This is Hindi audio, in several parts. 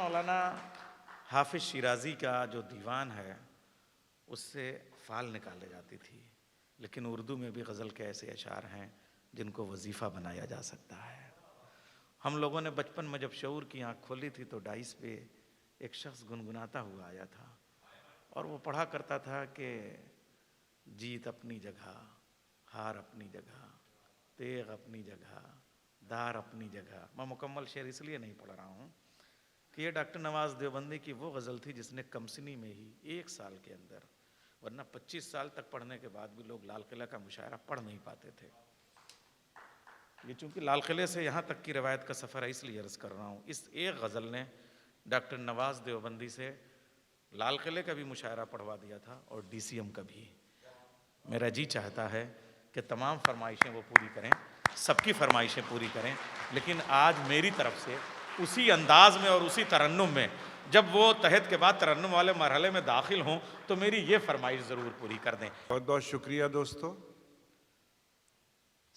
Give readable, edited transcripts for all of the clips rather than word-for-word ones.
मौलाना हाफिज शिराजी का जो दीवान है उससे फाल निकाले जाती थी, लेकिन उर्दू में भी गज़ल के ऐसे अशार हैं जिनको वजीफ़ा बनाया जा सकता है। हम लोगों ने बचपन में जब शऊर की आँख खोली थी तो डाइस पे एक शख्स गुनगुनाता हुआ आया था और वो पढ़ा करता था कि जीत अपनी जगह, हार अपनी जगह, तेग अपनी जगह, दार अपनी जगह। मैं मुकम्मल शेर इसलिए नहीं पढ़ रहा हूँ कि ये डॉक्टर नवाज देवबंदी की वो गज़ल थी जिसने कमसिनी में ही 1 साल के अंदर, वरना 25 साल तक पढ़ने के बाद भी लोग लाल किला का मुशायरा पढ़ नहीं पाते थे। ये चूंकि लाल किले से यहाँ तक की रवायत का सफ़र है इसलिए अर्ज़ कर रहा हूँ। इस एक गज़ल ने डॉक्टर नवाज देवबंदी से लाल किले का भी मुशायरा पढ़वा दिया था और DCM का भी। मेरा जी चाहता है कि तमाम फरमाइशें वो पूरी करें, सबकी फरमाइशें पूरी करें, लेकिन आज मेरी तरफ से उसी अंदाज में और उसी तरन्नुम में, जब वो तहत के बाद तरन्नुम वाले मरहले में दाखिल हों तो मेरी ये फरमाइश ज़रूर पूरी कर दें। बहुत बहुत शुक्रिया दोस्तों।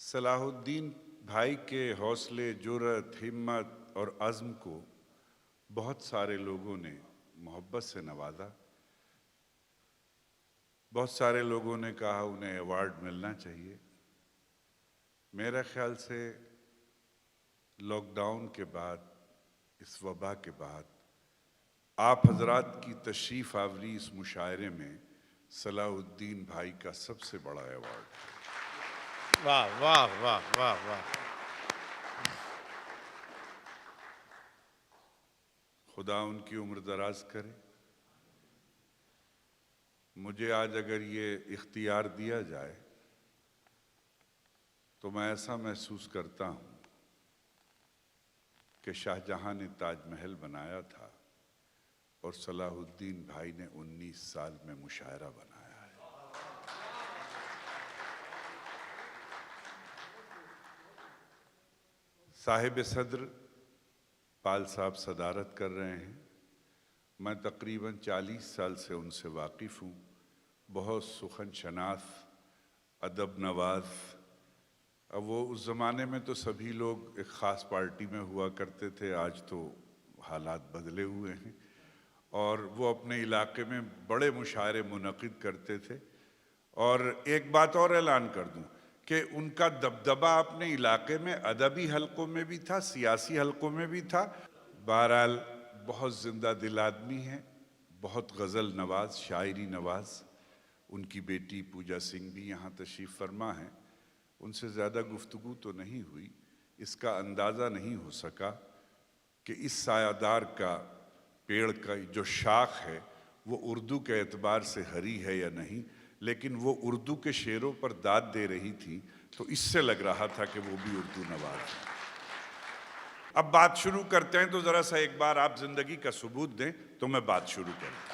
सलाहुद्दीन भाई के हौसले, जुर्रत, हिम्मत और अज़्म को बहुत सारे लोगों ने मोहब्बत से नवाजा। बहुत सारे लोगों ने कहा उन्हें अवार्ड मिलना चाहिए। मेरे ख्याल से लॉकडाउन के बाद, इस वबा के बाद, आप हजरात की तशरीफ़ आवरी इस मुशायरे में सलाहुद्दीन भाई का सबसे बड़ा अवार्ड है। वाह वाह वाह वाह वाह। खुदा उनकी उम्र दराज करे। मुझे आज अगर ये इख्तियार दिया जाए तो मैं ऐसा महसूस करता हूँ कि शाहजहां ने ताजमहल बनाया था और सलाहुद्दीन भाई ने 19 साल में मुशायरा बनाया है। साहिब सदर पाल साहब सदारत कर रहे हैं। मैं तकरीबन 40 साल से उनसे वाकिफ़ हूँ। बहुत सुखन शनास, अदब नवाज। अब वो उस ज़माने में तो सभी लोग एक ख़ास पार्टी में हुआ करते थे, आज तो हालात बदले हुए हैं। और वो अपने इलाके में बड़े मुशायरे मुनक़िद करते थे। और एक बात और ऐलान कर दूं कि उनका दबदबा अपने इलाके में अदबी हलकों में भी था, सियासी हलकों में भी था। बहरहाल बहुत ज़िंदा दिल आदमी हैं, बहुत गज़ल नवाज, शायरी नवाज। उनकी बेटी पूजा सिंह भी यहाँ तशरीफ़ फरमा हैं। उनसे ज़्यादा गुफ्तगू तो नहीं हुई। इसका अंदाज़ा नहीं हो सका कि इस सायादार का पेड़ का जो शाख है वो उर्दू के एतबार से हरी है या नहीं, लेकिन वो उर्दू के शेरों पर दाद दे रही थी तो इससे लग रहा था कि वो भी उर्दू नवाज है। अब बात शुरू करते हैं तो ज़रा सा एक बार आप ज़िंदगी का सबूत दें तो मैं बात शुरू करूँ।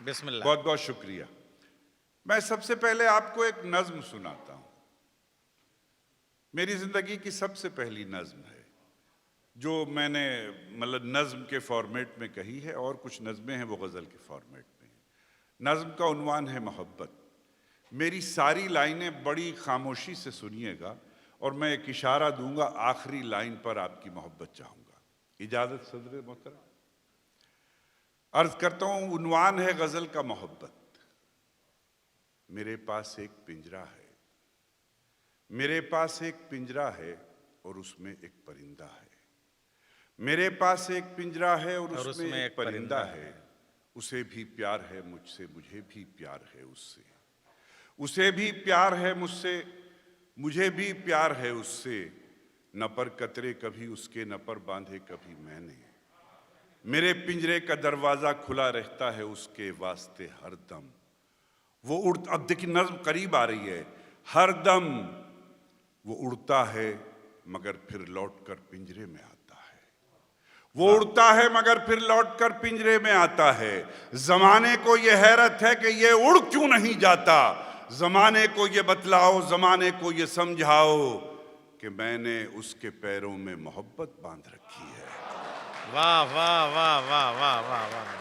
बिस्मिल्लाह। बहुत बहुत शुक्रिया। मैं सबसे पहले आपको एक नज़्म सुनाता हूँ। मेरी ज़िंदगी की सबसे पहली नज़्म है जो मैंने मतलब नज़्म के फॉर्मेट में कही है, और कुछ नज़में हैं वो गज़ल के फॉर्मेट में हैं। नज़्म का उन्वान है मोहब्बत। मेरी सारी लाइनें बड़ी खामोशी से सुनिएगा और मैं एक इशारा दूंगा, आखिरी लाइन पर आपकी मोहब्बत चाहूँगा। इजाज़त सदर मोहतरम। अर्ज़ करता हूँ, उन्वान है गज़ल का मोहब्बत। मेरे पास एक पिंजरा है, मेरे पास एक पिंजरा है और उसमें एक परिंदा है। मेरे पास एक पिंजरा है और उसमें एक परिंदा है। उसे भी प्यार है मुझसे, मुझे भी प्यार है उससे। उसे भी प्यार है मुझसे, मुझे भी प्यार है उससे। न पर कतरे कभी उसके, न पर बांधे कभी मैंने। मेरे पिंजरे का दरवाज़ा खुला रहता है उसके वास्ते हर दम। वो उड़, अब देखिए नज़्म करीब आ रही है। हर दम वो उड़ता है मगर फिर लौट कर पिंजरे में आता है। वो उड़ता है मगर फिर लौट कर पिंजरे में आता है। ज़माने को ये हैरत है कि ये उड़ क्यों नहीं जाता। ज़माने को ये बतलाओ, ज़माने को ये समझाओ कि मैंने उसके पैरों में मोहब्बत बांध रखी है। वाह वाह वाह वाह वाह वाह वाह।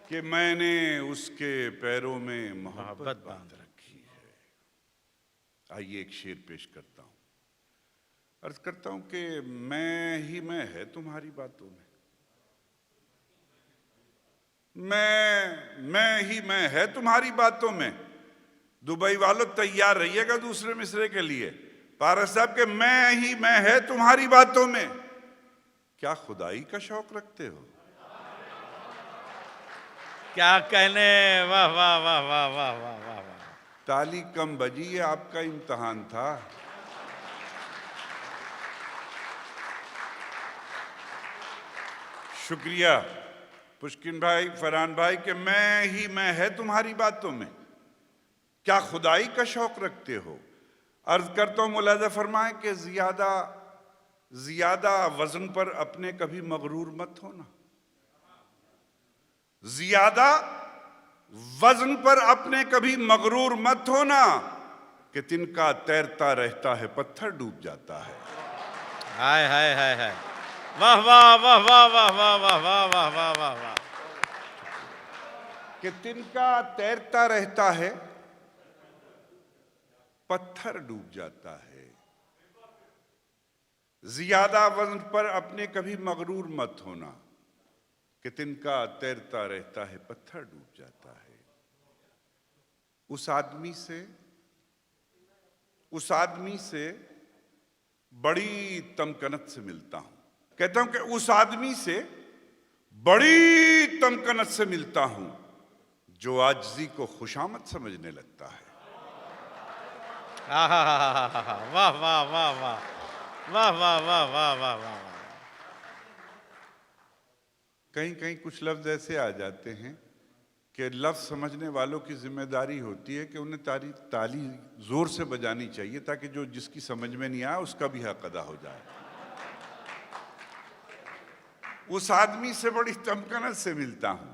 कि मैंने उसके पैरों में मोहब्बत बांध रखी है। आइए एक शेर पेश करता हूं। अर्ज करता हूं कि मैं ही मैं है तुम्हारी बातों में, मैं ही मैं है तुम्हारी बातों में। दुबई वालों तैयार रहिएगा दूसरे मिसरे के लिए। पारस साहब के मैं ही मैं है तुम्हारी बातों में, क्या खुदाई का शौक रखते हो? क्या कहने, वाह वाह वाह वाह वाह वाह वाह वाह। ताली कम बजी, ये आपका इम्तहान था। शुक्रिया पुष्किन भाई, फरहान भाई के मैं ही मैं है तुम्हारी बातों में, क्या खुदाई का शौक रखते हो? अर्ज करता हूं मुलाजा फरमाएं कि ज्यादा वजन पर अपने कभी मगरूर मत होना। ज्यादा वजन पर अपने कभी मगरूर मत होना, कि तिनका तैरता रहता है पत्थर डूब जाता है। हाय हाय हाय हाय, वाह वाह वाह वाह वाह वाह वाह वाह वाह वाह वाह वाह। कि तिनका तैरता रहता है पत्थर डूब जाता है। ज्यादा वजन पर अपने कभी मगरूर मत होना, कि तिनका तैरता रहता है पत्थर डूब जाता है। उस आदमी से बड़ी तमकनत से मिलता हूं। कहता हूं कि उस आदमी से बड़ी तमकनत से मिलता हूं जो आजिज़ी को खुशामद समझने लगता है। वाह वाह वाह वाह वाह वाह वाह वाह वाह वाह वाह। कहीं कहीं कुछ लफ्ज ऐसे आ जाते हैं कि लफ्ज समझने वालों की जिम्मेदारी होती है कि उन्हें ताली जोर से बजानी चाहिए ताकि जो जिसकी समझ में नहीं आया उसका भी हक अदा हो जाए। उस आदमी से बड़ी तमकनत से मिलता हूं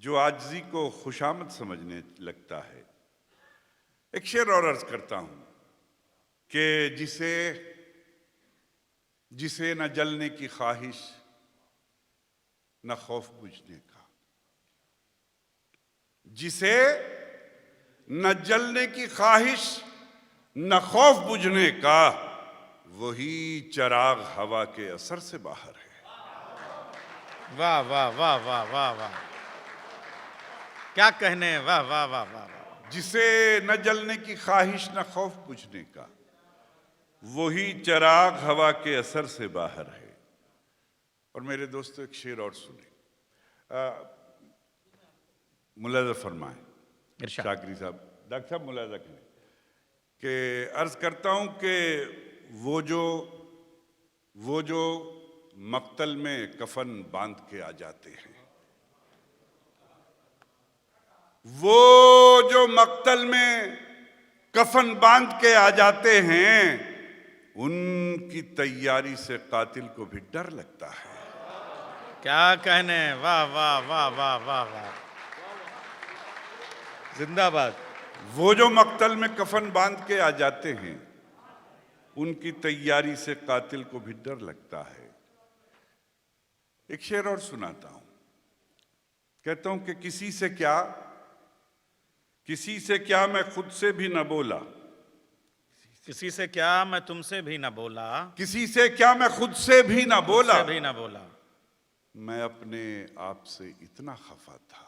जो आजिज़ी को खुशामद समझने लगता है। एक शेर और अर्ज करता हूं कि जिसे न जलने की ख्वाहिश न खौफ बुझने का, जिसे न जलने की ख्वाहिश न खौफ बुझने का, वही चिराग हवा के असर से बाहर है। वाह वाह वाह वाह वाह वाह, क्या कहने, वाह वाह वाह वाह वाह। जिसे न जलने की ख्वाहिश न खौफ बुझने का, वही चिराग हवा के असर से बाहर है। और मेरे दोस्तों एक शेर और सुने, मुलाजा फरमाएं शाकरी साहब, डॉक्टर साहब मुलाजा करें कि अर्ज करता हूं कि वो जो मक्तल में कफन बांध के आ जाते हैं, वो जो मक्तल में कफन बांध के आ जाते हैं, उनकी तैयारी से कातिल को भी डर लगता है। क्या कहने, वाह वाह वाह वाह वाह वाह, जिंदाबाद। वो जो मक्तल में कफन बांध के आ जाते हैं, उनकी तैयारी से कातिल को भी डर लगता है। एक शेर और सुनाता हूं, कहता हूं कि किसी से क्या मैं खुद से भी न बोला, किसी से क्या मैं तुमसे भी न बोला, किसी से क्या मैं खुद से भी न बोला, भी न बोला, मैं अपने आप से इतना खफा था।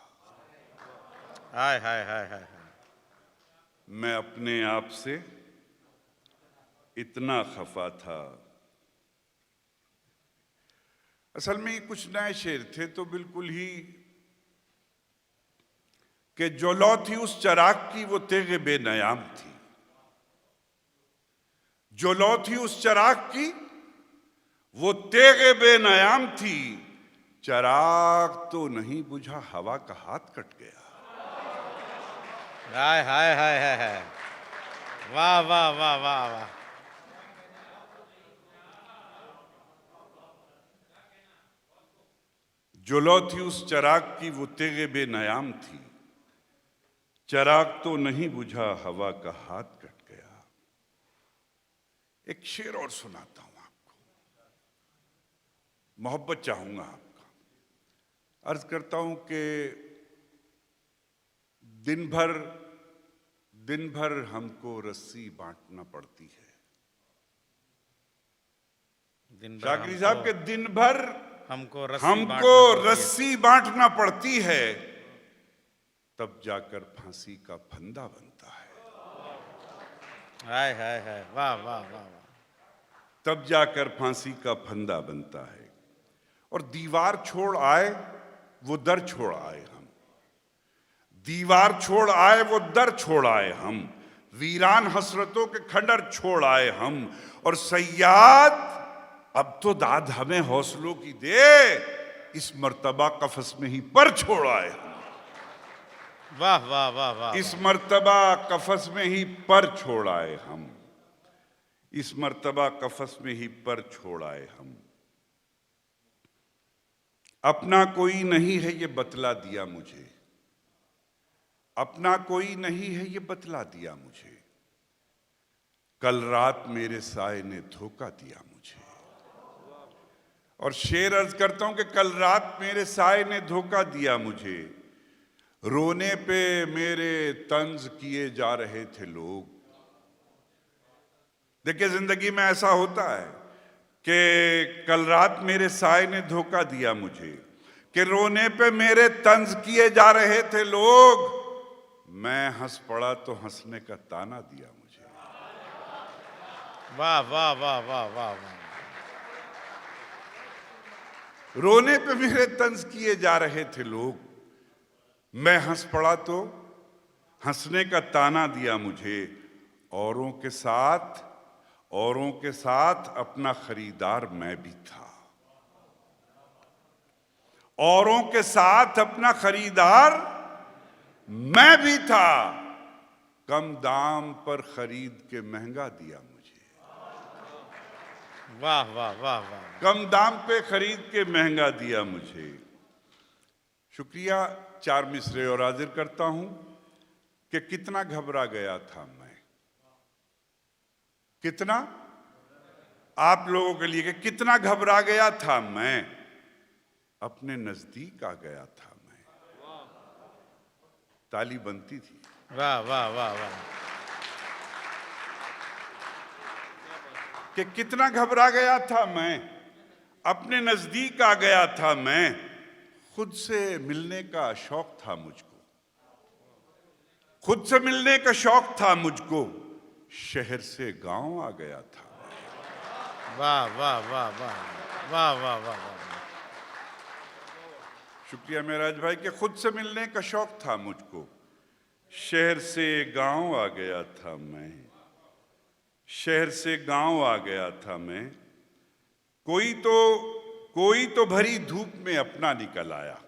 हाय हाय हाय हाय, मैं अपने आप से इतना खफा था। असल में ये कुछ नए शेर थे तो बिल्कुल ही कि जो लौ थी उस चराग की वो तेगे बेनयाम थी, जो लौ थी उस चराग की वो तेगे बेनयाम थी, चराग तो नहीं बुझा हवा का हाथ कट गया। हाय हाय हाय हाय हाय, वाह वाह वाह वाह वाह। जो लौ थी उस चराग की वो तेगे बेनयाम थी, चराग तो नहीं बुझा हवा का हाथ कट गया। एक शेर और सुनाता हूं आपको, मोहब्बत चाहूंगा आपका। अर्ज करता हूं कि दिन भर हमको रस्सी बांटना पड़ती है। दिन भर शाकरी साहब के दिन भर हमको रस्सी हमको बांटना पड़ती है। रस्सी बांटना पड़ती है, तब जाकर फांसी का फंदा बनता है। हाय हाय हाय, वाह वाह वाह वाह। तब जाकर फांसी का फंदा बनता है। और दीवार छोड़ आए वो दर छोड़ आए हम, दीवार छोड़ आए वो दर छोड़ आए हम, वीरान हसरतों के खंडर छोड़ आए हम। और सैयाद अब तो दाद हमें हौसलों की दे, इस मर्तबा कफस में ही पर छोड़ आए हम। वाह वाह वाह वाह। इस मर्तबा कफस में ही पर छोड़ आए हम, इस मर्तबा कफस में ही पर छोड़ आए हम। अपना कोई नहीं है ये बतला दिया मुझे, अपना कोई नहीं है ये बतला दिया मुझे, कल रात मेरे साए ने धोखा दिया मुझे। और शेर अर्ज करता हूं कि कल रात मेरे साए ने धोखा दिया मुझे, रोने पे मेरे तंज किए जा रहे थे लोग। देखिए, जिंदगी में ऐसा होता है कि कल रात मेरे साए ने धोखा दिया मुझे, कि रोने पे मेरे तंज किए जा रहे थे लोग, मैं हंस पड़ा तो हंसने का ताना दिया मुझे। वाह वाह वाह वाह वाह वाह। रोने पे मेरे तंज किए जा रहे थे लोग, मैं हंस पड़ा तो हंसने का ताना दिया मुझे। औरों के साथ अपना खरीदार मैं भी था, औरों के साथ अपना खरीदार मैं भी था, कम दाम पर खरीद के महंगा दिया मुझे। वाह वाह वाह वाह। कम दाम पे खरीद के महंगा दिया मुझे। शुक्रिया। 4 मिसरे और हाजिर करता हूं कि कितना घबरा गया था मैं, कितना आप लोगों के लिए, कि कितना घबरा गया था मैं, अपने नजदीक आ गया था मैं। ताली बनती थी। वाह वाह वाह वाह। कि कितना घबरा गया था मैं, अपने नजदीक आ गया था मैं, खुद से मिलने का शौक था मुझको, खुद से मिलने का शौक था मुझको, शहर से गांव आ गया था। वाह वाह वाह वाह वाह वाह वाह वाह। शुक्रिया मेराज भाई, कि खुद से मिलने का शौक था मुझको, शहर से गांव आ गया था मैं, शहर से गांव आ गया था मैं। कोई तो भरी धूप में अपना निकल आया,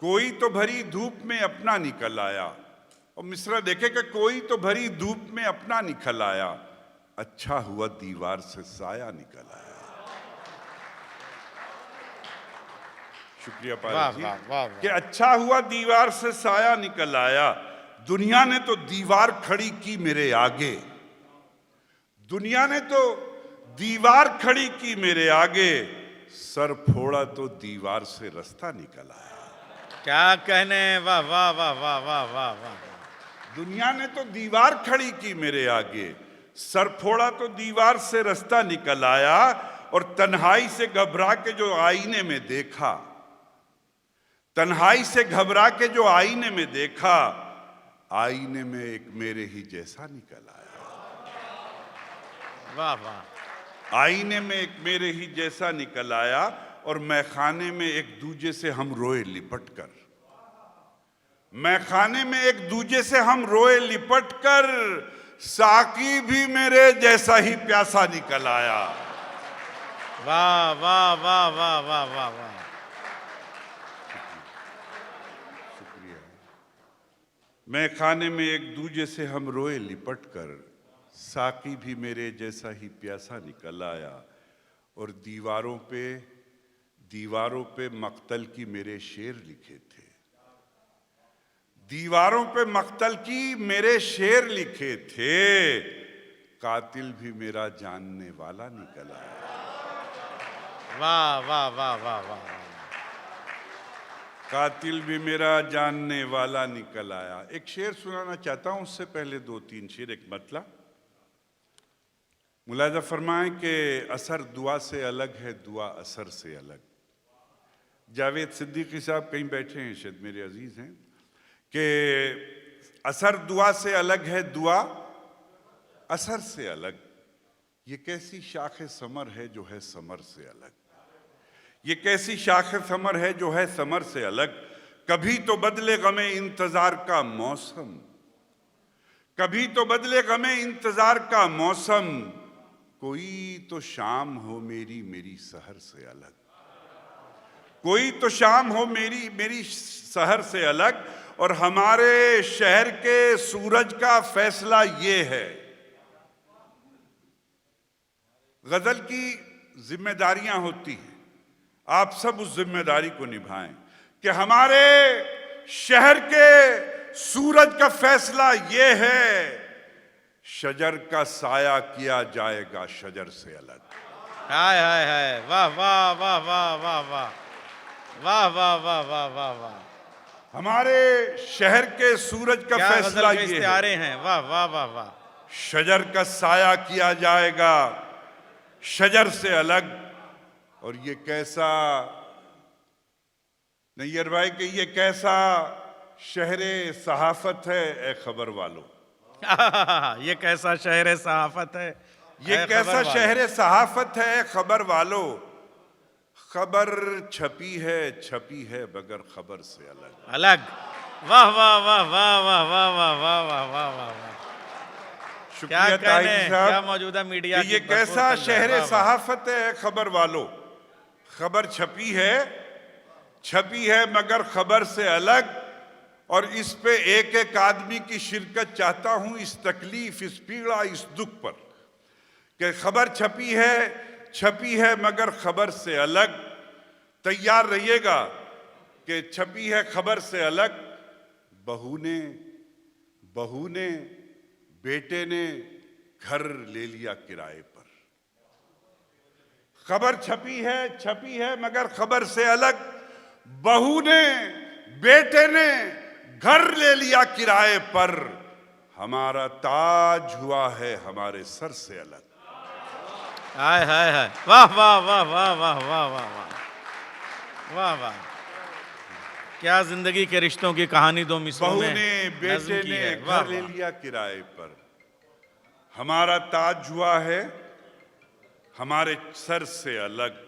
कोई तो भरी धूप में अपना निकल आया। और मिसरा देखे कि कोई तो भरी धूप में अपना निकल आया, अच्छा हुआ दीवार से साया निकल आया। शुक्रिया पायलट जी, कि अच्छा हुआ दीवार से साया निकल आया। दुनिया ने तो दीवार खड़ी की मेरे आगे, दुनिया ने तो दीवार खड़ी की मेरे आगे, सर फोड़ा तो दीवार से रास्ता निकल आया। क्या कहने, वाह वाह वाह वाह वाह वाह वाह। दुनिया ने तो दीवार खड़ी की मेरे आगे, सर फोड़ा तो दीवार से रास्ता निकल आया। और तन्हाई से घबरा के जो आईने में देखा, तन्हाई से घबरा के जो आईने में देखा, आईने में एक मेरे ही जैसा निकल आया। वाह वाह। आईने में एक मेरे ही जैसा निकल आया। और मैखाने में एक दूजे से हम रोए लिपट कर, मैखाने में एक दूजे से हम रोए लिपट कर, साकी भी मेरे जैसा ही प्यासा निकल आया। वाह वाह वाह वाह वाह वाह वाह। शुक्रिया। मैखाने में एक दूजे से हम रोए लिपट कर, साकी भी मेरे जैसा ही प्यासा निकल आया। और दीवारों पे मक्तल की मेरे शेर लिखे थे, दीवारों पे मक्तल की मेरे शेर लिखे थे, कातिल भी मेरा जानने वाला निकल आया। वाह वाह वाह वाह वाह। कातिल भी मेरा जानने वाला निकल आया। एक शेर सुनाना चाहता हूं, उससे पहले दो तीन शेर, एक मतला। मुलाहिजा फरमाएं कि असर दुआ से अलग है, दुआ असर से अलग। जावेद सिद्दीकी साहब कहीं बैठे हैं, शायद मेरे अजीज हैं, कि असर दुआ से अलग है, दुआ असर से अलग। ये कैसी शाख समर है जो है समर से अलग। ये कैसी शाख समर है जो है समर से अलग। कभी तो बदले गमे इंतजार का मौसम, कभी तो बदले गमे इंतजार का मौसम। कोई तो शाम हो मेरी मेरी सहर से अलग, कोई तो शाम हो मेरी मेरी सहर से अलग। और हमारे शहर के सूरज का फैसला ये है। गजल की जिम्मेदारियां होती हैं, आप सब उस जिम्मेदारी को निभाएं कि हमारे शहर के सूरज का फैसला ये है, शजर का साया किया जाएगा शजर से अलग। हाय हाय हाय, वाह वाह वाह वाह वाह वाह वाह वाह वाह वाह वाह वाह। हमारे शहर के सूरज का फैसला ये इस्तिहारे हैं, वाह वाह वाह वाह। शजर का साया किया जाएगा शजर से अलग। और ये कैसा नैयर भाई कि ये कैसा शहरे सहाफत है ए खबर वालों। ये कैसा शहर सहाफत है, ये कैसा शहर सहाफत है खबर वालों। खबर छपी है बगैर खबर से अलग। अलग, वाह वाह वाह वाह वाह वाह वाह वाह वाह वाह वाह वाह। शुक्रिया ताहिर साहब, क्या मौजूदा मीडिया ये कैसा शहर सहाफत है खबर वालों। खबर छपी है मगर खबर से अलग। और इस पे एक एक आदमी की शिरकत चाहता हूं, इस तकलीफ, इस पीड़ा, इस दुख पर, कि खबर छपी है मगर खबर से अलग। तैयार रहिएगा कि छपी है खबर से अलग। बहू ने बेटे ने घर ले लिया किराए पर। खबर छपी है मगर खबर से अलग। बहू ने बेटे ने घर ले लिया किराए पर। हमारा ताज हुआ है हमारे सर से अलग। हाय हाय हाय, वाह वाह वाह वाह वाह वाह वाह वाह वाह वाह। क्या जिंदगी के रिश्तों की कहानी दो मिसरों बहू में ने बेटे ने घर ले लिया किराए पर। हमारा ताज हुआ है हमारे सर से अलग।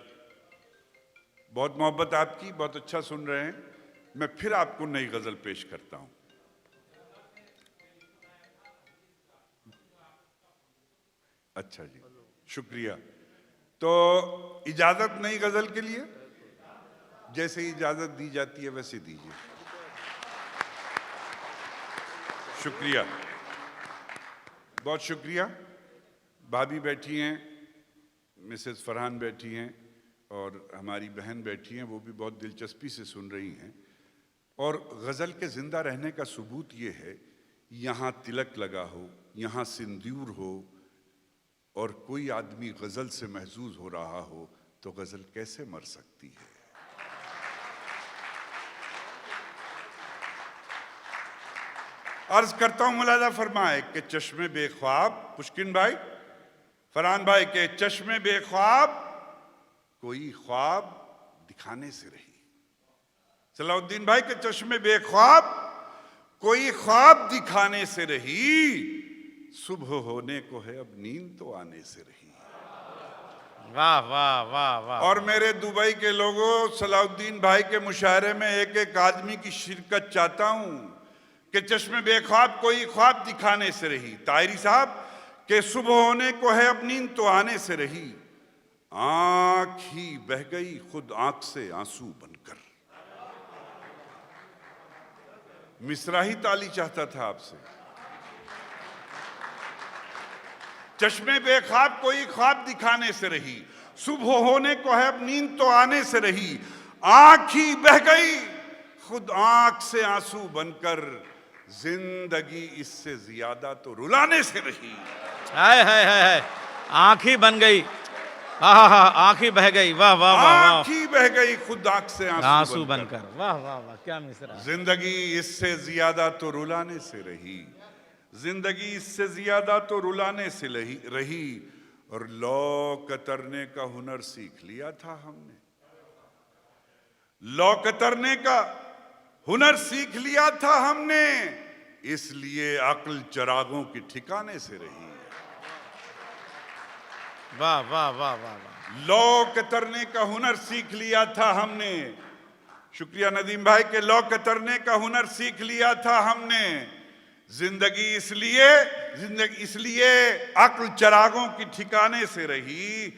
बहुत मोहब्बत आपकी, बहुत अच्छा सुन रहे हैं। मैं फिर आपको नई गजल पेश करता हूं। अच्छा जी, शुक्रिया। तो इजाजत नई गजल के लिए, जैसे इजाजत दी जाती है वैसे दीजिए। शुक्रिया, बहुत शुक्रिया। भाभी बैठी हैं, मिसेस फरहान बैठी हैं और हमारी बहन बैठी हैं, वो भी बहुत दिलचस्पी से सुन रही हैं। और गज़ल के ज़िंदा रहने का सबूत ये है, यहाँ तिलक लगा हो, यहाँ सिंदूर हो और कोई आदमी गज़ल से महजूज हो रहा हो तो गज़ल कैसे मर सकती है। अर्ज करता हूं, मुलाजा फरमाए कि चश्मे बेख्वाब, पुष्किन भाई, फरहान भाई के चश्मे बेख्वाब कोई ख्वाब दिखाने से रही। सलाउद्दीन भाई के चश्मे बेख्वाब कोई ख्वाब दिखाने से रही। सुबह होने को है अब नींद तो आने से रही। वाह वाह वाह वाह। और मेरे दुबई के लोगों, सलाउद्दीन भाई के मुशायरे में एक एक आदमी की शिरकत चाहता हूं कि चश्मे बेख्वाब कोई ख्वाब दिखाने से रही। तायरी साहब के सुबह होने को है अब नींद तो आने से रही। आंख ही बह गई खुद आंख से आंसू बनकर। मिसरा ही ताली चाहता था आपसे। चश्मे बेख्वाब कोई ख्वाब दिखाने से रही। सुबह होने को है अब नींद तो आने से रही। आंख ही बह गई खुद आंख से आंसू बनकर। जिंदगी इससे ज्यादा तो रुलाने से रही। हाय हाय हाय हाय, आंख ही बन गई आहा, आंखें बह गई, वाह वाह वाह वाह, आंख ही बह गई खुद आंख से आंसू आंसू बनकर, वाह वाह वाह, क्या मिसरा। जिंदगी इससे ज्यादा तो रुलाने से रही, जिंदगी इससे ज्यादा तो रुलाने से रही, और लौ कतरने का हुनर सीख लिया था हमने, लौ कतरने का हुनर सीख लिया था हमने, इसलिए अक्ल चरागों की ठिकाने से रही। वाह वाह वाह वाह वाह, लौ कतरने का हुनर सीख लिया था हमने, शुक्रिया नदीम भाई के, लौ कतरने का हुनर सीख लिया था हमने, जिंदगी इसलिए अक्ल चरागों की ठिकाने से रही।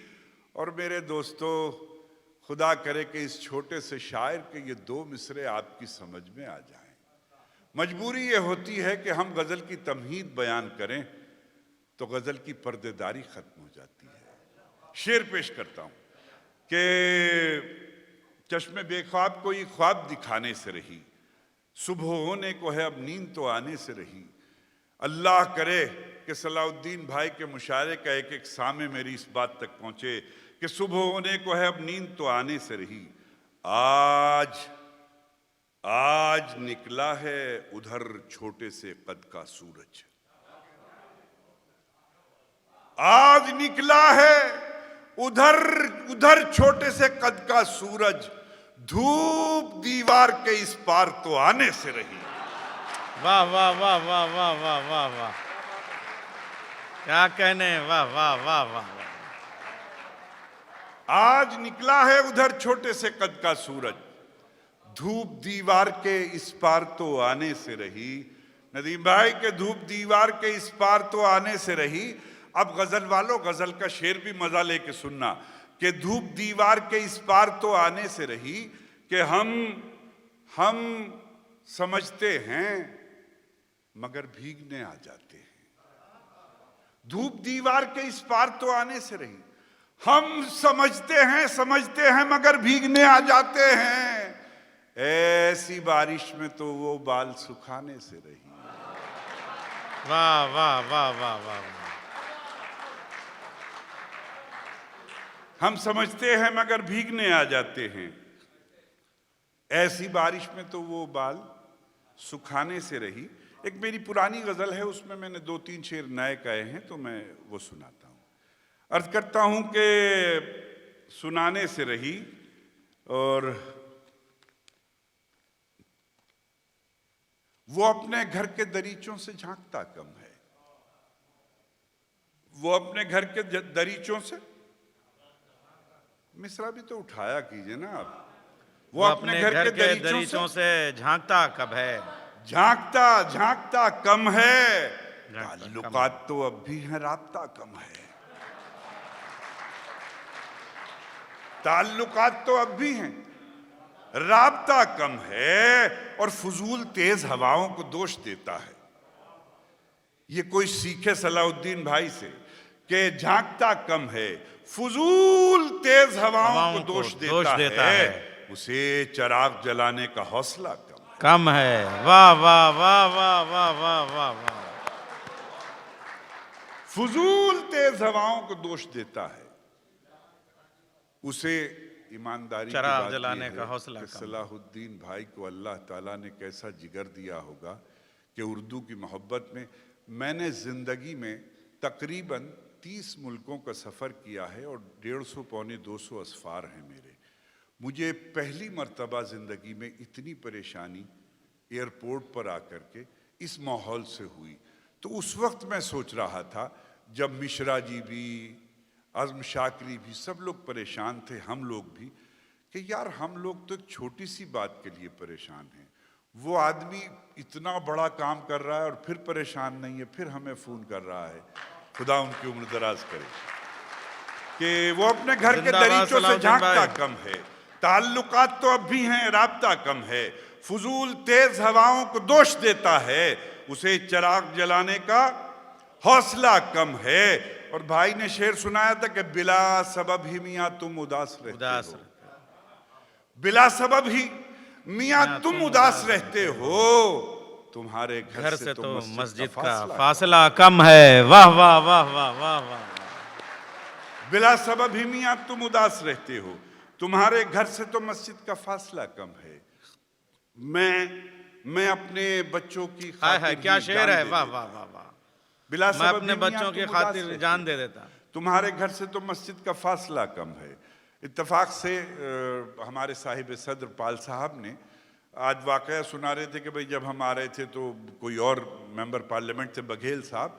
और मेरे दोस्तों, खुदा करे कि इस छोटे से शायर के ये दो मिसरे आपकी समझ में आ जाएं। मजबूरी ये होती है कि हम गजल की तमहीद बयान करें तो गजल की पर्देदारी खत्म हो जाती है। शेर पेश करता हूं कि चश्मे बेख्वाब को ये ख्वाब दिखाने से रही, सुबह होने को है अब नींद तो आने से रही। अल्लाह करे कि सलाउद्दीन भाई के मुशायरे का एक एक सामे मेरी इस बात तक पहुंचे कि सुबह होने को है अब नींद तो आने से रही। आज निकला है उधर छोटे से कद का सूरज, आज निकला है उधर छोटे से कद का सूरज, धूप दीवार के इस पार तो आने से रही। वाह वाह वाह वाह वाह वाह वाह वाह, क्या कहने, वाह वाह वाह वाह। आज निकला है उधर छोटे से कद का सूरज, धूप दीवार के इस पार तो आने से रही। नदीम भाई के धूप दीवार के इस पार तो आने से रही। अब गजल वालों, गजल का शेर भी मजा लेके सुनना कि धूप दीवार के इस पार तो आने से रही, कि हम समझते हैं मगर भीगने आ जाते हैं। धूप दीवार के इस पार तो आने से रही, हम समझते हैं मगर भीगने आ जाते हैं। ऐसी बारिश में तो वो बाल सुखाने से रही। वाह वाह वाह वाह वाह, हम समझते हैं मगर भीगने आ जाते हैं, ऐसी बारिश में तो वो बाल सुखाने से रही। एक मेरी पुरानी गजल है, उसमें मैंने 2-3 शेर नए कहे हैं, तो मैं वो सुनाता हूं। अर्ज करता हूं कि सुनाने से रही, और वो अपने घर के दरीचों से झांकता कम है, वो अपने घर के दरीचों से, मिसरा भी तो उठाया कीजिए ना आप। वो अपने घर के दरीचों से झांकता कब है, झांकता कम है, ताल्लुकात तो अब भी है, राब्ता कम है। ताल्लुकात तो अब भी हैं, राब्ता कम है, और फजूल तेज हवाओं को दोष देता है। ये कोई सीखे सलाउद्दीन भाई से कि झांकता कम है, फजूल तेज हवाओं को दोष देता है, उसे चिराग जलाने का हौसला कम है। वाह वाह वाह वाह वाह वाह वाह वाह, फजूल तेज हवाओं को दोष देता है, उसे ईमानदारी चिराग जलाने का हौसला कम। सलाहुद्दीन भाई को अल्लाह ताला ने कैसा जिगर दिया होगा कि उर्दू की मोहब्बत में, मैंने जिंदगी में तकरीबन 30 मुल्कों का सफ़र किया है और 150-200 असफार हैं मेरे। मुझे पहली मर्तबा ज़िंदगी में इतनी परेशानी एयरपोर्ट पर आकर के इस माहौल से हुई। तो उस वक्त मैं सोच रहा था, जब मिश्रा जी भी, आज़म शाकरी भी, सब लोग परेशान थे, हम लोग भी, कि यार हम लोग तो एक छोटी सी बात के लिए परेशान हैं, वो आदमी इतना बड़ा काम कर रहा है और फिर परेशान नहीं है, फिर हमें फ़ोन कर रहा है। खुदा उनकी उम्र दराज करे। कि वो अपने घर के दरीचों से झांकता कम है, ताल्लुकात तो अब भी हैं, राब्ता कम है, फजूल तेज हवाओं को दोष देता है, उसे चिराग जलाने का हौसला कम है। और भाई ने शेर सुनाया था कि बिला सबब ही मियाँ तुम उदास रहते हो, बिला सबब ही मियाँ तुम उदास रहते हो, तुम्हारे घर से तो मस्जिद का फासला कम है। वाह वाह वाह वाह वाह वाह, बिला सबब ही मियां तुम उदास रहते हो, तुम्हारे घर से तो मस्जिद का फासला कम है। मैं अपने बच्चों की हाय हाय, खातिर क्या ही शेर जान है, दे वाह देता। वाह वाह वाह। बिला मैं सबब अपने ही मियां बच्चों की तुम उदास खातिर रहते जान हो, दे देता। तुम्हारे घर से तो मस्जिद का फासला कम है। इत्तेफाक से हमारे साहिब सदर पाल साहब ने आज वाकया सुना रहे थे कि भाई जब हम आ रहे थे तो कोई और मेंबर पार्लियामेंट थे बघेल साहब,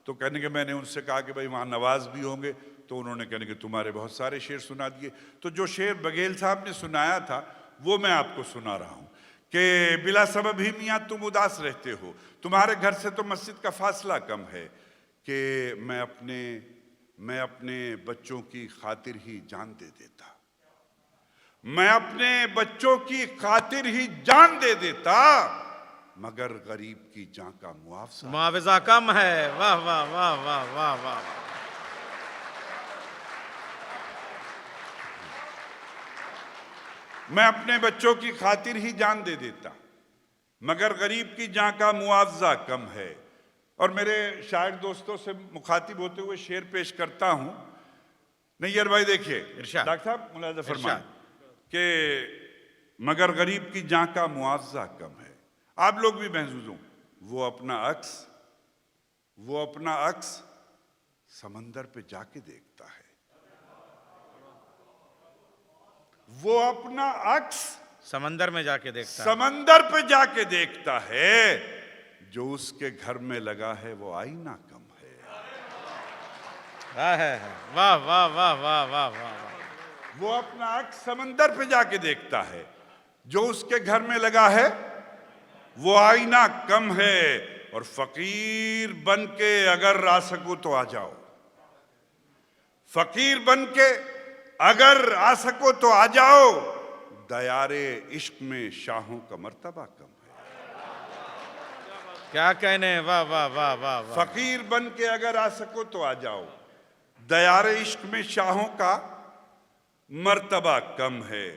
तो कहने के मैंने उनसे कहा कि भाई वहाँ नवाज भी होंगे, तो उन्होंने कहने कि तुम्हारे बहुत सारे शेर सुना दिए। तो जो शेर बघेल साहब ने सुनाया था वो मैं आपको सुना रहा हूँ कि बिला सबब ही मियाँ तुम उदास रहते हो, तुम्हारे घर से तो मस्जिद का फासला कम है, कि मैं अपने बच्चों की खातिर ही जान दे देता, मैं अपने बच्चों की खातिर ही जान दे देता, मगर गरीब की जान का मुआवजा कम है। वाह वाह वाह वाह वाह वाह। मैं अपने बच्चों की खातिर ही जान दे देता, मगर गरीब की जान का मुआवजा कम है। और मेरे शायर दोस्तों से मुखातिब होते हुए शेर पेश करता हूं। नैयर भाई देखिए, डॉक्टर साहब मुलाजा फरमाएं कि मगर गरीब की जान का मुआवजा कम है। आप लोग भी महसूस हो, वो अपना अक्स समंदर पे जाके देखता है, वो अपना अक्स समंदर में जाके देखता है, समंदर पे जाके देखता है, जो उसके घर में लगा है वो आईना कम है। वाह वाह वाह वाह वाह वाह। वो अपना अक्स समंदर पे जाके देखता है, जो उसके घर में लगा है वो आईना कम है। और फकीर बन के अगर आ सको तो आ जाओ, फकीर बन के अगर आ सको तो आ जाओ, दयारे इश्क में शाहों का मर्तबा कम है। क्या कहने, वाह वाह वाह वाह वाह। फकीर बन के अगर आ सको तो आ जाओ, दयारे इश्क में शाहों का मर्तबा कम है।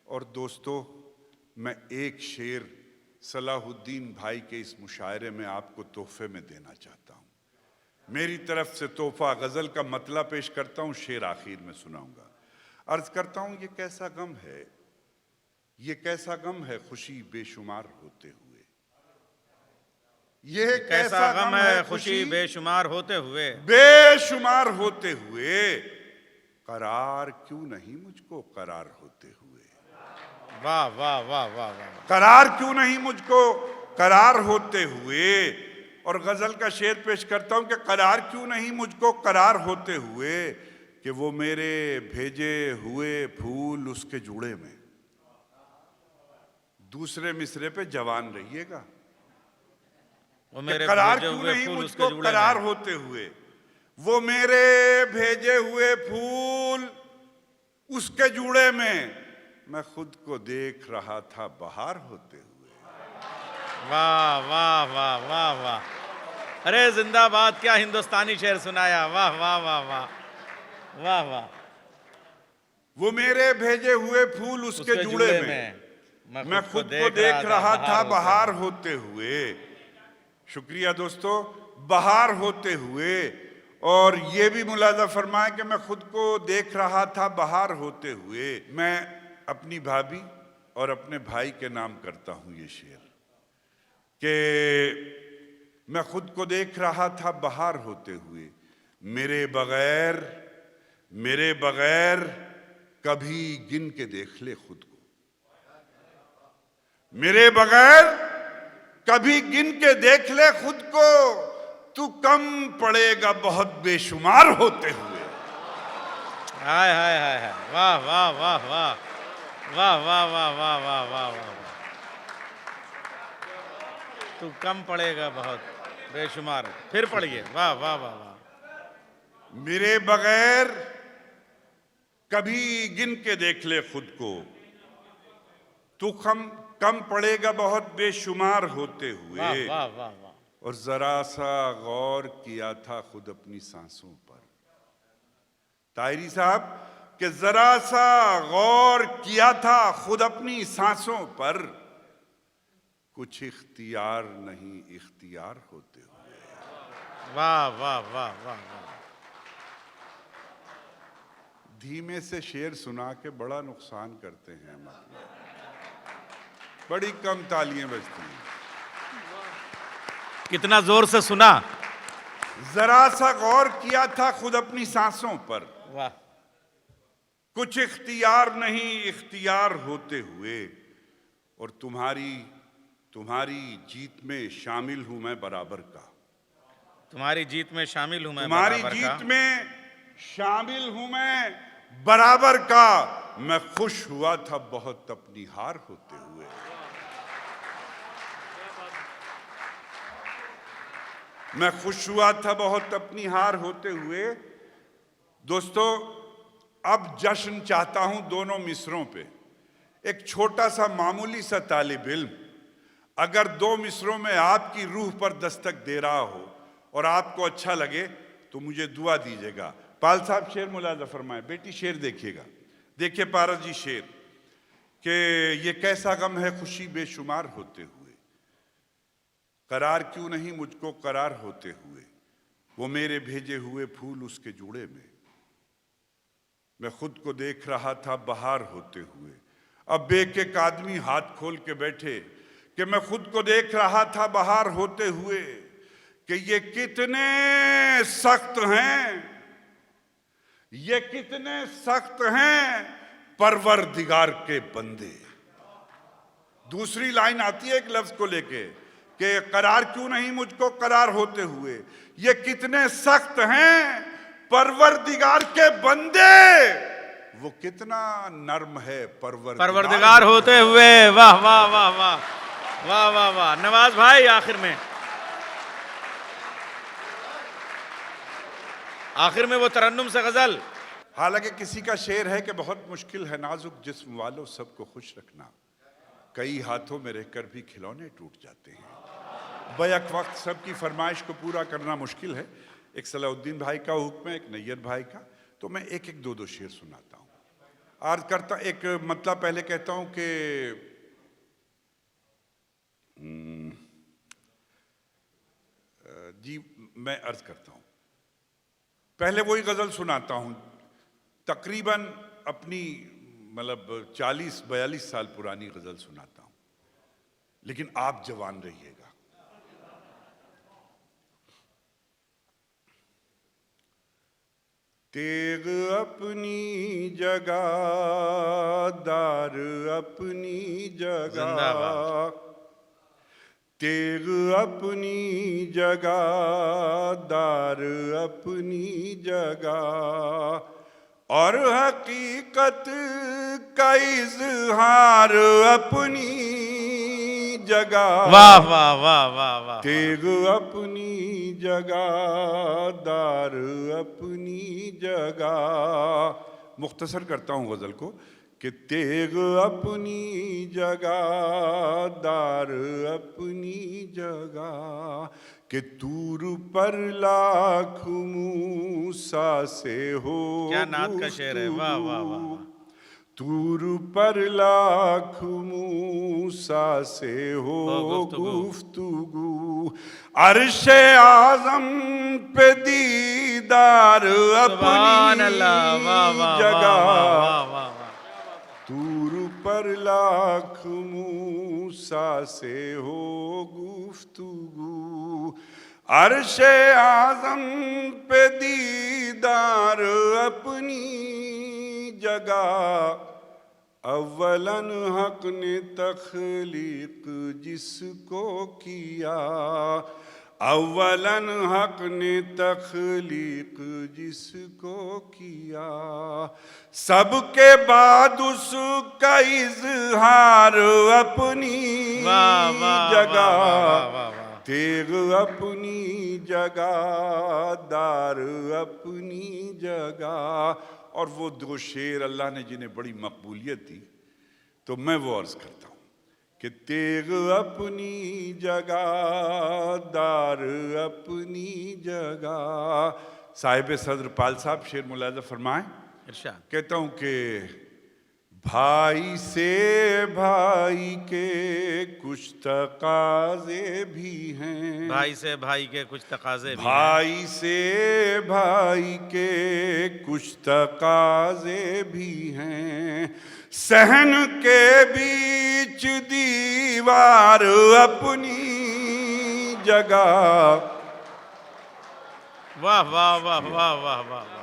और दोस्तों, मैं एक शेर सलाहुद्दीन भाई के इस मुशायरे में आपको तोहफे में देना चाहता हूं। मेरी तरफ से तोहफा गजल का मतला पेश करता हूं, शेर आखिर में सुनाऊंगा। अर्ज करता हूं, ये कैसा गम है, ये कैसा गम है खुशी बेशुमार होते हुए, ये कैसा गम है खुशी बेशुमार होते हुए, बेशुमार होते हुए, करार क्यों नहीं मुझको करार होते हुए। वाह वाह वाह वाह वाह। करार क्यों नहीं मुझको करार होते हुए। और गजल का शेर पेश करता हूं कि करार क्यों नहीं मुझको करार होते हुए, कि वो मेरे भेजे हुए फूल उसके जुड़े में। दूसरे मिसरे पे जवान रहिएगा, वो मेरे करार भेजे क्यों हुए नहीं फूल मुझको उसके जुड़े करार में। होते हुए, वो मेरे भेजे हुए फूल उसके जुड़े में, मैं खुद को देख रहा था बहार होते हुए। वाह वाह वाह वाह वाह। अरे जिंदाबाद, क्या हिंदुस्तानी शेर सुनाया, वाह वाह वाह वाह वाह वाह। वो मेरे भेजे हुए फूल उसके जुड़े में, मैं खुद को देख रहा था बहार होते हुए। शुक्रिया दोस्तों, बहार होते हुए। और ये भी मुलाजा फरमाए कि मैं खुद को देख रहा था बहार होते हुए। मैं अपनी भाभी और अपने भाई के नाम करता हूं ये शेर, कि मैं खुद को देख रहा था बहार होते हुए, मेरे बगैर कभी गिन के देख ले खुद को, मेरे बगैर कभी गिन के देख ले खुद को, तू कम पड़ेगा बहुत बेशुमार होते हुए। हाय हाय हाय हाय, वाह वाह वाह वाह वाह वाह वाह वाह वाह वाह वाह। तू कम पड़ेगा बहुत बेशुमार, फिर पढ़िए, वाह वाह वाह वाह। मेरे बगैर कभी गिन के देख ले खुद को, तू कम पड़ेगा बहुत बेशुमार होते हुए। वाह वाह वाह वाह। और जरा सा गौर किया था खुद अपनी सांसों पर, तायरी साहब, कि जरा सा गौर किया था खुद अपनी सांसों पर, कुछ इख्तियार नहीं इख्तियार होते हुए। वाह वाह वाह वाह वाह। धीमे से शेर सुना के बड़ा नुकसान करते हैं, मतलब बड़ी कम तालियां बजती हैं। कितना जोर से सुना। जरा सा गौर किया था खुद अपनी सांसों पर, वाह। कुछ इख्तियार नहीं इख्तियार होते हुए, और तुम्हारी जीत में शामिल हूं मैं बराबर का। तुम्हारी जीत में शामिल हूं मैं तुम्हारी बराबर जीत का। में शामिल हूं मैं बराबर का। मैं खुश हुआ था बहुत अपनी हार होते हुए। मैं खुश हुआ था बहुत अपनी हार होते हुए। दोस्तों, अब जश्न चाहता हूं दोनों मिसरों पे। एक छोटा सा मामूली सा तालिब इल्म अगर दो मिसरों में आपकी रूह पर दस्तक दे रहा हो और आपको अच्छा लगे तो मुझे दुआ दीजिएगा। पाल साहब शेर मुलाजा फरमाए। बेटी शेर देखिएगा। देखिए पारस जी शेर कि ये कैसा गम है खुशी बेशुमार होते हुए, करार क्यों नहीं मुझको करार होते हुए, वो मेरे भेजे हुए फूल उसके जूड़े में, मैं खुद को देख रहा था बहार होते हुए। अब एक आदमी हाथ खोल के बैठे कि मैं खुद को देख रहा था बहार होते हुए, कि ये कितने सख्त हैं, ये कितने सख्त हैं परवरदिगार के बंदे। दूसरी लाइन आती है एक लफ्ज को लेके कि करार क्यों नहीं मुझको करार होते हुए, ये कितने सख्त हैं परवरदिगार के बंदे, वो कितना नर्म है परवरदिगार होते हुए। वाह वाह वाह वाह वाह वाह वाह। नवाज भाई आखिर में वो तरन्नुम से गजल। हालांकि किसी का शेर है कि बहुत मुश्किल है नाजुक जिस्म वालों सबको खुश रखना, कई हाथों में रहकर भी खिलौने टूट जाते हैं, बैक वक्त सबकी फरमाइश को पूरा करना मुश्किल है। एक सलाउद्दीन भाई का हुक्म है, एक नैयर भाई का, तो मैं एक एक दो शेर सुनाता हूँ। अर्ज करता एक मतलब पहले कहता हूँ कि जी मैं अर्ज करता हूँ, पहले वही गजल सुनाता हूँ, तकरीबन अपनी मतलब 40-42 साल पुरानी गजल सुनाता हूँ, लेकिन आप जवान रहिएगा। तेग अपनी जगह, दार अपनी जगह, तेग अपनी जगह, दार अपनी जगह, और हकीकत का इजहार अपनी जगह। वाह वाह वाह वाह वाह। तेग अपनी जगह, दार अपनी जगह। मुख्तसर करता हूँ गजल को कि तेग अपनी जगह, दार अपनी जगह, कि तूर पर लाख मूसा से हो। क्या नात का शेर है। वाह वाह वाह वाह। तूर पर लाख मूसा से हो गुफ्तगू, अर्शे आज़म पे दीदार अपनी जगह। तूर पर लाख मूसा से हो गुफ्तगू, अर्शे आज़म पे दीदार अपनी जगह। अव्वलन हक ने तख्लीक जिसको किया, अव्वलन हक ने तख्लीक जिसको किया, सबके बाद उसका इजहार अपनी जगह। तेग अपनी जगह, दार अपनी जगह। और वो दो शेर अल्लाह ने जिन्हें बड़ी मकबूलियत दी, तो मैं वो अर्ज करता हूँ कि तेग अपनी जगह, दार अपनी जगह। साहिब सदर पाल साहब शेर मुलाजा फरमाए। कहता हूँ कि भाई से भाई के कुछ तकाजे भी हैं, भाई से भाई के कुछ तकाजे भी हैं, भाई से भाई के कुछ तकाजे भी हैं। सहन के बीच दीवार अपनी जगह, वाह वाह वाह वाह वाह वाह वाह।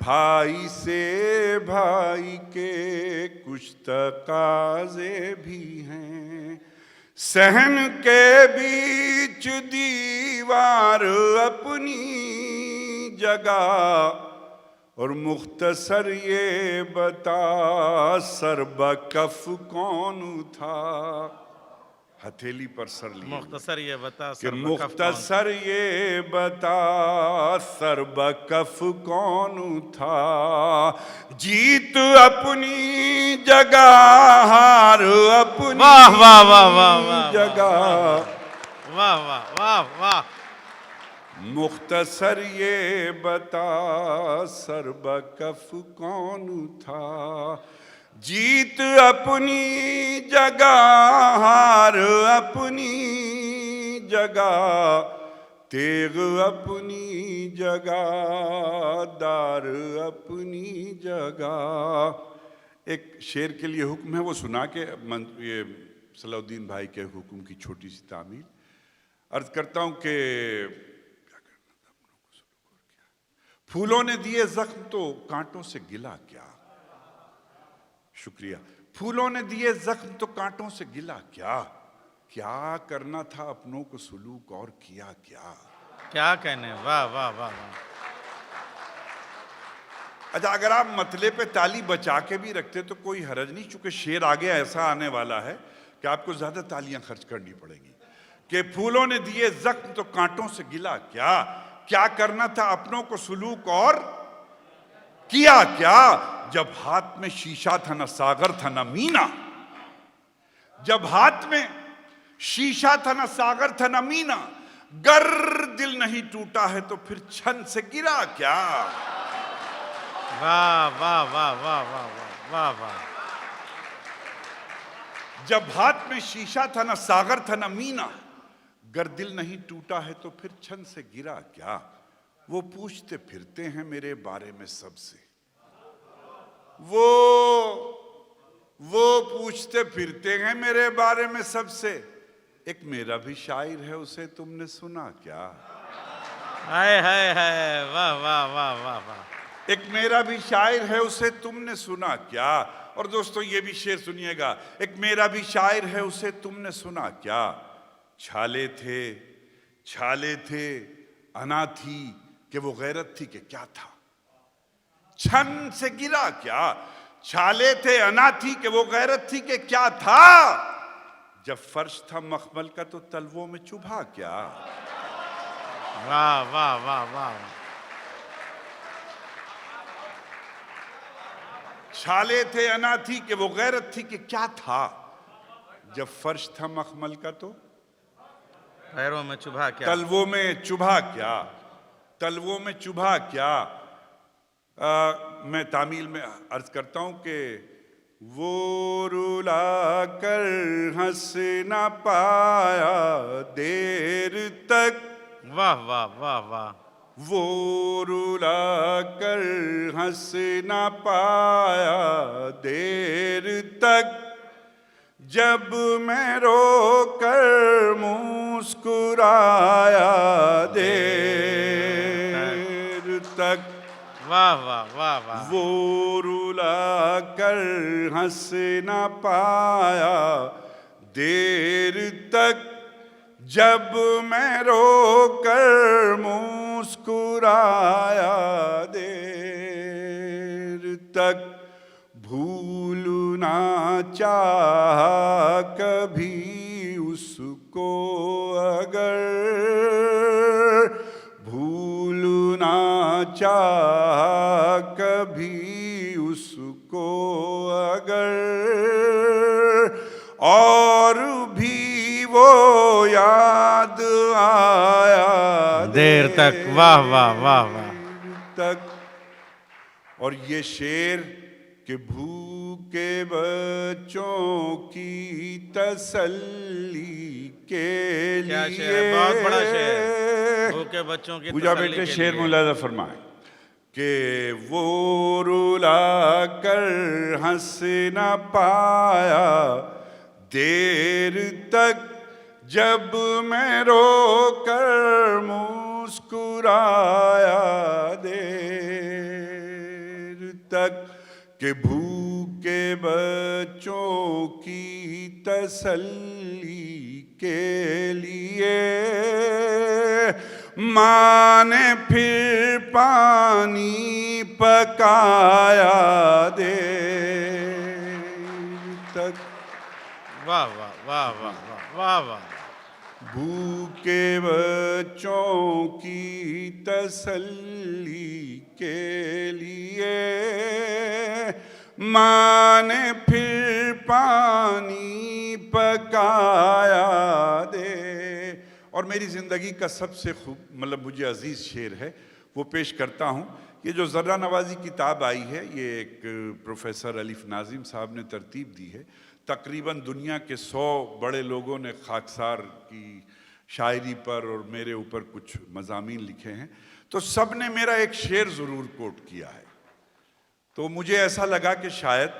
भाई से भाई के कुछ तकाजे भी हैं। सहन के बीच दीवार अपनी जगह, और मुख्तसर ये बता सरबकफ कौन था। हथेली पर सर लिए, मुख्तसर ये बता कि सरबकफ कौन? मुख्तसर ये बता सरबकफ कौन था। जीत अपनी जगह, हार अपनी वाह वाह वाह वाह वाह जगह। वाह वाह वाह वाह। मुख्तसर ये बता सरबकफ कौन था। जीत अपनी जगह, हार अपनी जगह। तेग अपनी जगह, दार अपनी जगह। एक शेर के लिए हुक्म है, वो सुना के ये सलाउद्दीन भाई के हुक्म की छोटी सी तामील अर्ज करता हूं कि फूलों ने दिए जख्म तो कांटों से गिला क्या। शुक्रिया। फूलों ने दिए जख्म तो कांटों से गिला क्या। क्या करना था अपनों को सुलूक और किया क्या। क्या कहने, वाह वाह वाह वाह। अच्छा, अगर आप मतले पे ताली बचा के भी रखते तो कोई हरज नहीं, चूंकि शेर आगे ऐसा आने वाला है कि आपको ज्यादा तालियां खर्च करनी पड़ेगी। कि फूलों ने दिए जख्म तो कांटों से गिला क्या। क्या करना था अपनों को सुलूक और किया क्या। जब हाथ में शीशा था ना सागर था ना मीना। जब हाथ में शीशा था ना सागर था ना मीना। गर दिल नहीं टूटा है तो फिर छन से गिरा क्या। वाह वाह वाह वाह वाह वाह वाह। जब हाथ में शीशा था ना सागर था ना मीना। गर दिल नहीं टूटा है तो फिर छन से गिरा क्या। वो पूछते फिरते हैं मेरे बारे में सबसे। वो पूछते फिरते हैं मेरे बारे में सबसे। एक मेरा भी शायर है, उसे तुमने सुना क्या। हाय हाय हाय, वाह वाह वाह वाह वाह। एक मेरा भी शायर है, उसे तुमने सुना क्या। और दोस्तों ये भी शेर सुनिएगा। एक मेरा भी शायर है, उसे तुमने सुना क्या। छाले थे अना थी कि वो गैरत थी कि क्या था। छन से गिरा क्या। छाले थे अना थी कि वो गैरत थी कि क्या था। जब फर्श था मखमल का तो तलवों में चुभा क्या। वाह वाह वाह वाह। छाले थे अना थी कि वो गैरत थी कि क्या था। जब फर्श था मखमल का तो पैरों में चुभा क्या। तलवों में चुभा क्या। तलवों में चुभा क्या। मैं तामील में अर्ज करता हूं कि वो रुला कर हंस ना पाया देर तक। वाह वाह वाह वाह। वो रुला कर हंस ना पाया देर तक। जब मैं रोकर मुस्कुराया देर तक। वाह वाह वाह वाह। वो रुला कर हंस ना पाया देर तक। जब मैं रोकर मुस्कुराया देर तक। भूलना चाहा कभी उसको अगर। भूलना चाहा कभी उसको अगर। और भी वो याद आया देर तक। वाह वाह वाह वाह। तक। और ये शेर कि भूखे बच्चों की तसल्ली के क्या लिए। शेर है, बहुत बड़ा शेर। भूखे बच्चों की पूजा तसल्ली बेटे के शेर लिए। मुलाजा फरमाए कि वो रुला कर हंस न पाया देर तक, जब मैं रो कर मुस्कुराया देर तक, कि भूखे बच्चों की तसल्ली के लिए माँ ने फिर पानी पकाया देर तक। वाह वाह वाह वाह वाह वाह वाह। भूखे बच्चों की तसल्ली के लिए माँ ने फिर पानी पकाया दे। और मेरी ज़िंदगी का सबसे खूब मतलब मुझे अजीज़ शेर है, वो पेश करता हूँ। ये जो ज़र्रा नवाज़ी किताब आई है, ये एक प्रोफेसर अलीफ नाजिम साहब ने तरतीब दी है। तकरीबन दुनिया के 100 बड़े लोगों ने खाकसार की शायरी पर और मेरे ऊपर कुछ मज़ामीन लिखे हैं, तो सब ने मेरा एक शेर ज़रूर कोट किया है। तो मुझे ऐसा लगा कि शायद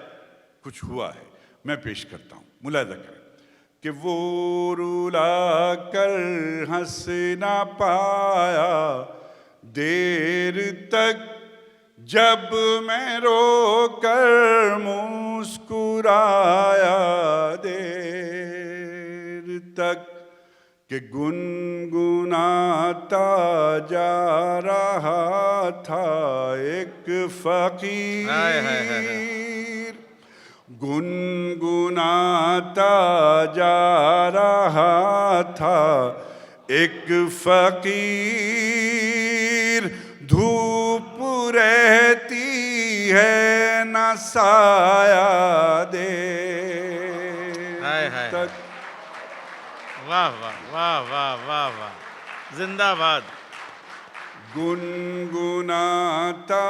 कुछ हुआ है, मैं पेश करता हूँ, मुलाहिजा करें कि वो रुला कर हंस ना पाया देर तक, जब मैं रो कर मुस्कुराया देर तक, कि गुनगुनाता जा रहा था एक फकीर, गुनगुनाता जा रहा था एक फकीर, धूप रहती है न साया दे तक। वाह वाह वाह वाह वाह वाह, जिंदाबाद। गुनगुनाता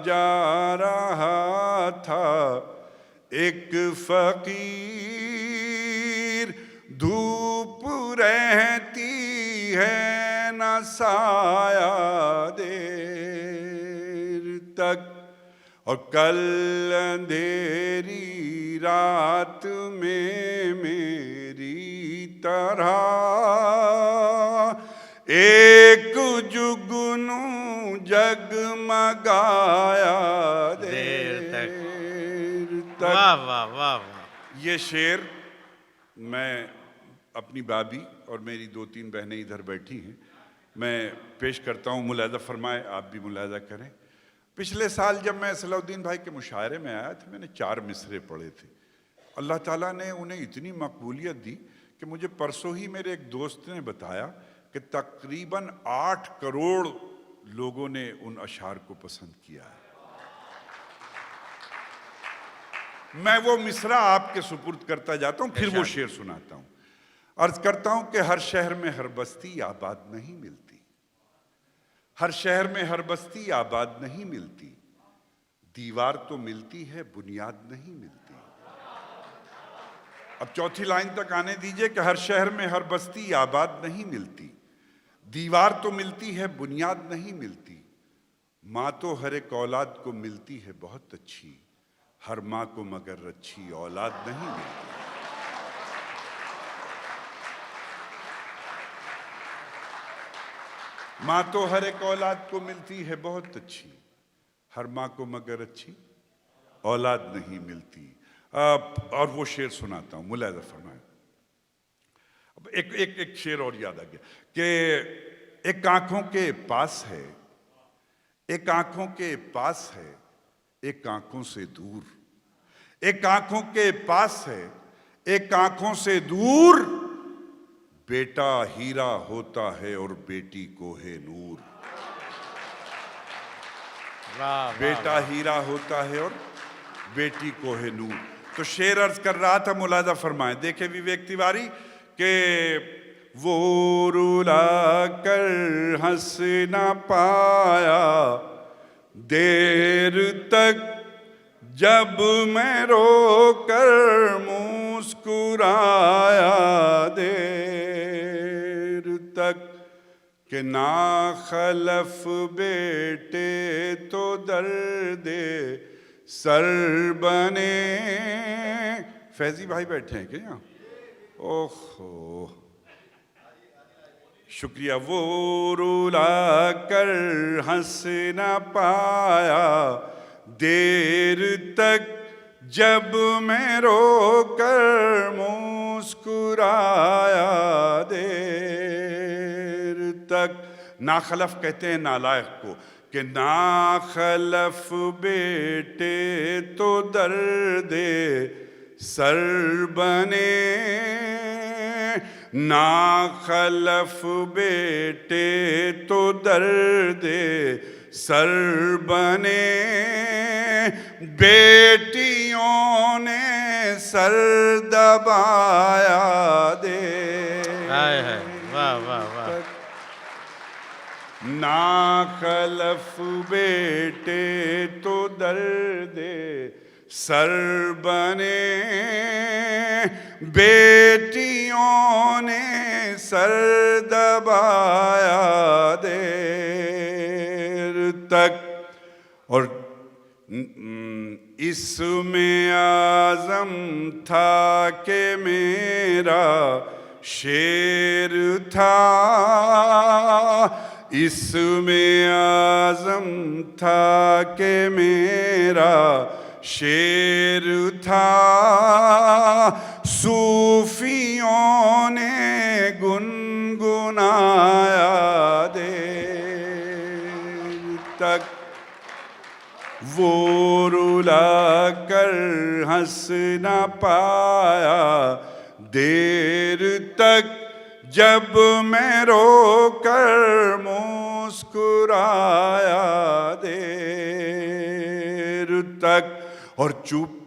जा रहा था एक फकीर, धूप रहती है न साया देर तक, और कल अंधेरी रात में मेरी तरह एक जुगनू जगमगाया देर तक। वाह वाह वाह वाह। ये शेर मैं अपनी भाभी और मेरी 2-3 बहनें इधर बैठी हैं, मैं पेश करता हूँ, मुलाहिजा फरमाए, आप भी मुलाहिजा करें। पिछले साल जब मैं सलाउद्दीन भाई के मुशायरे में आया था, मैंने 4 मिसरे पढ़े थे। अल्लाह ताला ने उन्हें इतनी मकबूलियत दी कि मुझे परसों ही मेरे एक दोस्त ने बताया कि तकरीबन 8 करोड़ लोगों ने उन अशार को पसंद किया है। मैं वो मिसरा आपके सुपुर्द करता जाता हूँ, फिर वो शेर सुनाता हूँ। अर्ज करता हूँ कि हर शहर में हर बस्ती आबाद नहीं मिलती, हर शहर में हर बस्ती आबाद नहीं मिलती, दीवार तो मिलती है बुनियाद नहीं मिलती। अब चौथी लाइन तक आने दीजिए कि हर शहर में हर बस्ती आबाद नहीं मिलती, दीवार तो मिलती है बुनियाद नहीं मिलती, माँ तो हर एक औलाद को मिलती है बहुत अच्छी, हर माँ को मगर अच्छी औलाद नहीं मिलती। माँ तो हर एक औलाद को मिलती है बहुत अच्छी, हर माँ को मगर अच्छी औलाद नहीं मिलती। और वो शेर सुनाता हूँ, मुलाहिजा फरमाए। अब एक शेर और याद आ गया कि एक आंखों के पास है, एक आंखों के पास है, एक आंखों से दूर, एक आंखों के पास है, एक आंखों से दूर, बेटा हीरा होता है और बेटी को है नूर। बेटा हीरा होता है और बेटी को है नूर। तो शेर अर्ज कर रहा था, मुलाहिजा फरमाए। देखे विवेक तिवारी के वो रुला कर हंस ना पाया देर तक, जब मैं रोकर मुस्कुराया देर तक कि ना खलफ बेटे तो दर्दे सर बने। फैजी भाई बैठे हैं क्या यहाँ? ओहो शुक्रिया। वो रुला कर हंस न पाया देर तक जब मैं रोकर मुस्कुराया देर तक। नाखलफ कहते हैं नालायक को कि नाखलफ बेटे तो दर्दे सर बने। नाखलफ बेटे तो दर्दे सर बने। बेटियों ने सर दबाया दे। हाय हाय, वाह वाह वाह। नाखलफ बेटे तो दर्दे सर बने। बेटियों ने सर दबाया देर तक। और इसमें आज़म था कि मेरा शेर था। इसमें आज़म था कि मेरा शेर था। सूफियों ने गुनगुनाया देर तक। वो रुला कर हंस न पाया देर तक जब मैं रोकर मुस्कुराया देर तक। और चुप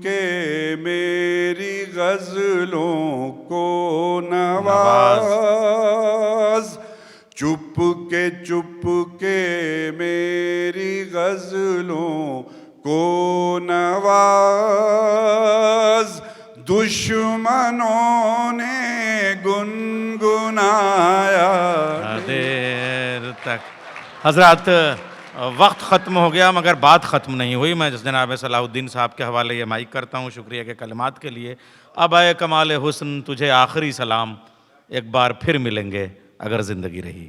के मेरी गज़लों को नवाज। चुप के मेरी गज़लों को नवाज। दुश्मनों ने गुनगुनाया देर तक। हजरत वक्त ख़त्म हो गया मगर बात ख़त्म नहीं हुई। मैं जनाब सलाहुद्दीन साहब के हवाले ये माइक करता हूँ शुक्रिया के कलिमात के लिए। अब आए कमाल हुस्न तुझे आखिरी सलाम, एक बार फिर मिलेंगे अगर ज़िंदगी रही।